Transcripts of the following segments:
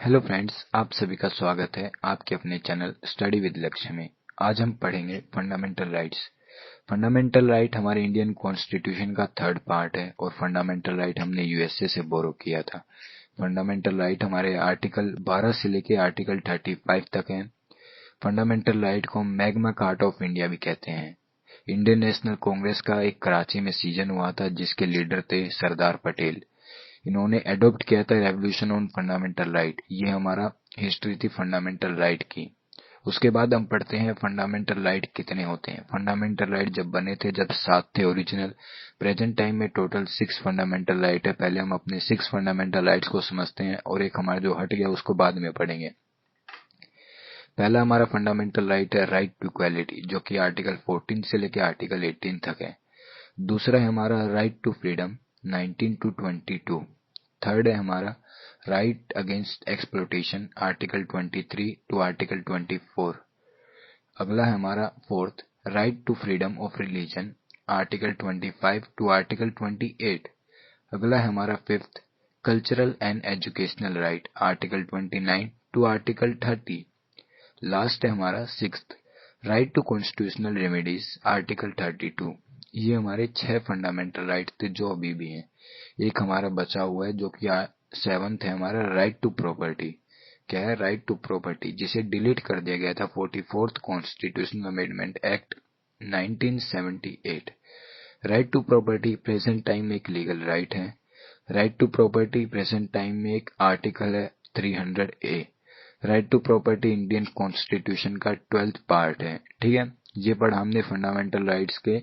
Hello friends, आप सभी का स्वागत है आपके अपने चैनल स्टडी विद लक्ष्य में। आज हम पढ़ेंगे फंडामेंटल राइट्स। फंडामेंटल राइट हमारे इंडियन कॉन्स्टिट्यूशन का थर्ड पार्ट है और फंडामेंटल राइट हमने यूएसए से बोरो किया था। फंडामेंटल राइट हमारे आर्टिकल 12 से लेके आर्टिकल 35 तक है। फंडामेंटल राइट को मैग्मा कार्टा ऑफ इंडिया भी कहते हैं। इंडियन नेशनल कांग्रेस का एक कराची में सीजन हुआ था जिसके लीडर थे सरदार पटेल। इन्होंने एडॉप्ट किया था रेवोल्यूशन ऑन फंडामेंटल राइट। ये हमारा हिस्ट्री थी फंडामेंटल राइट की। उसके बाद हम पढ़ते हैं फंडामेंटल राइट कितने होते हैं। फंडामेंटल राइट जब बने थे, जब 7 थे ओरिजिनल। प्रेजेंट टाइम में टोटल 6 फंडामेंटल राइट है। पहले हम अपने 6 फंडामेंटल राइट्स को समझते हैं और एक हमारा जो हट गया उसको बाद में पढ़ेंगे। पहला हमारा फंडामेंटल राइट है राइट टू इक्वालिटी, जो कि आर्टिकल 14 से लेकर आर्टिकल 18 तक है। दूसरा है हमारा right to freedom 19 to 22। Third है हमारा right against exploitation article 23 to article 24। अगला है हमारा fourth right to freedom of religion article 25 to article 28। अगला है हमारा fifth cultural and educational right article 29 to article 30। Last है हमारा sixth right to constitutional remedies article 32। ये हमारे 6 फंडामेंटल राइट थे जो अभी भी हैं। एक हमारा बचा हुआ है जो कि 7th है हमारा राइट टू प्रॉपर्टी। क्या है? राइट टू प्रॉपर्टी, जिसे डिलीट कर दिया गया था 44th constitutional amendment act 1978। Right to property present time में एक लीगल राइट है। Right to property present time में एक आर्टिकल है 300A। Right to property Indian constitution का 12th पार्ट है। ठीक है, ये पढ़ा हमने फंडामेंटल राइट्स के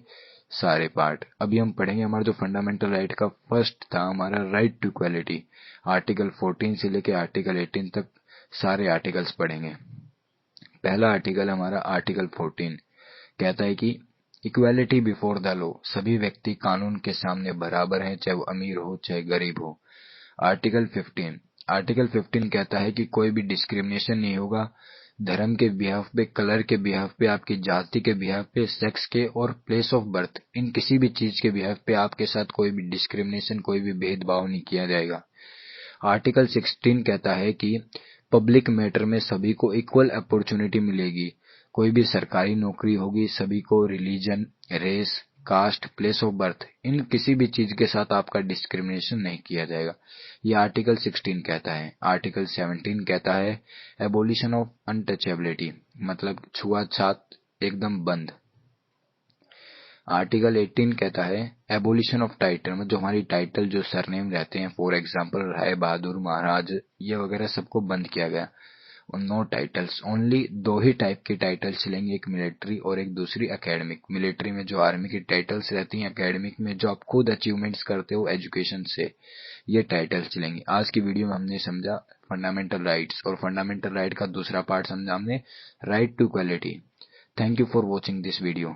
सारे पार्ट। अभी हम पढ़ेंगे हमारा जो फंडामेंटल राइट का फर्स्ट था हमारा राइट टू इक्वालिटी। आर्टिकल 14 से लेके आर्टिकल 18 तक सारे आर्टिकल्स पढ़ेंगे। पहला आर्टिकल हमारा आर्टिकल 14 कहता है कि इक्वालिटी बिफोर द लॉ, सभी व्यक्ति कानून के सामने बराबर हैं, चाहे वो अमीर हो चाहे गरीब हो। आर्टिकल 15 कहता है कि कोई भी डिस्क्रिमिनेशन नहीं होगा धर्म के बिहाफ पे, कलर के बिहाफ पे, आपकी जाति के बिहाफ पे, सेक्स के और प्लेस ऑफ बर्थ, इन किसी भी चीज के बिहाफ पे आपके साथ कोई भी डिस्क्रिमिनेशन, कोई भी भेदभाव नहीं किया जाएगा। आर्टिकल 16 कहता है कि पब्लिक मैटर में सभी को इक्वल अपॉर्चुनिटी मिलेगी। कोई भी सरकारी नौकरी होगी, सभी को religion, race, caste, place of birth, in किसी भी चीज के साथ आपका डिस्क्रिमिनेशन नहीं किया जाएगा। ये आर्टिकल 16 कहता है। आर्टिकल 17 कहता है एबोलिशन ऑफ अनटचेबिलिटी, मतलब छुआछूत एकदम बंद। आर्टिकल 18 कहता है एबोलिशन ऑफ टाइटल, मतलब जो हमारी टाइटल जो सरनेम रहते हैं, फॉर एग्जांपल राय बहादुर, महाराज, ये वगैरह सबको बंद किया गया। और नो टाइटल्स, ओनली 2 ही टाइप की टाइटल्स चलेंगे, एक मिलिट्री और एक दूसरी एकेडमिक। मिलिट्री में जो आर्मी की टाइटल्स रहती हैं, एकेडमिक में जो आप खुद अचीवमेंट्स करते हो एजुकेशन से, ये टाइटल्स चलेंगे। आज की वीडियो में हमने समझा फंडामेंटल राइट्स, और फंडामेंटल राइट का दूसरा पार्ट समझा हमने right to equality. Thank you for watching this video.